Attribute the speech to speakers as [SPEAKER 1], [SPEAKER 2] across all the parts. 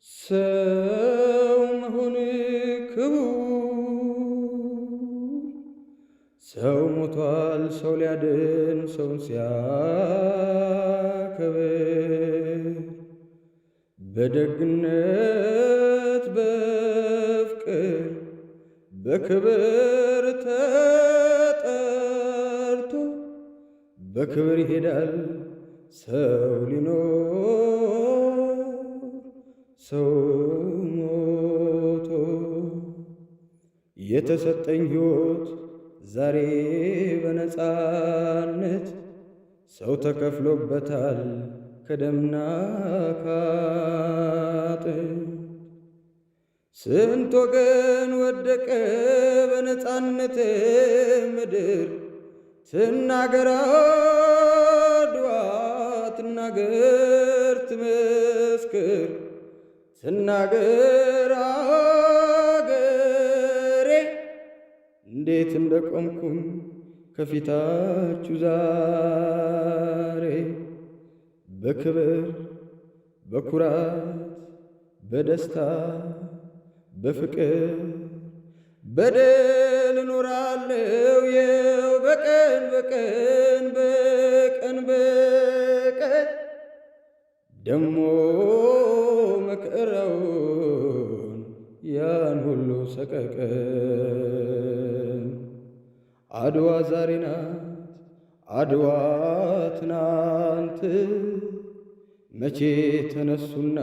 [SPEAKER 1] ሰው መሆን ክቡር ሰው ሞቷል ሰው ሊያድን ሰውን ሲያከብር በደግነት በፍቅር በክብር ተጠርቶ በክብር ይሄዳል ሰው ሊኖር ሰው ሞቶ የተሰጠኝ ሕይወት ዛሬ በነፃነት ሰው ተከፍሎበታል ከደምና ካጥንት ስንት ወገን ወደቀ በነፃነት ምድር ትናገር አድዋ ትናገር ትመስክር ትናገር አገሬ እንዴት እንደቆምኩኝ ከፊታችሁ ዛሬ በክብር በኩራት በደስታ በፍቅር በድል እኖራለሁ የው በቀን በቀን በቀን በቀን ደሞ መከራውን ያን ሁሉ ሰቀቀን አድዋ ዛሬ ናት አድዋ ትናንት መቼ ተነሱና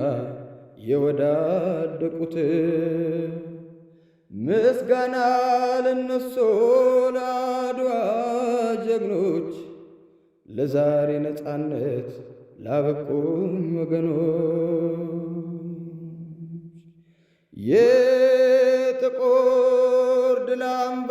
[SPEAKER 1] የወዳደቁት ምስጋና ለነሱ ለአድዋ ጀግኖች ለዛሬ ነፃነት ላበቁም ወገኖች የጥቁር ድል አምባ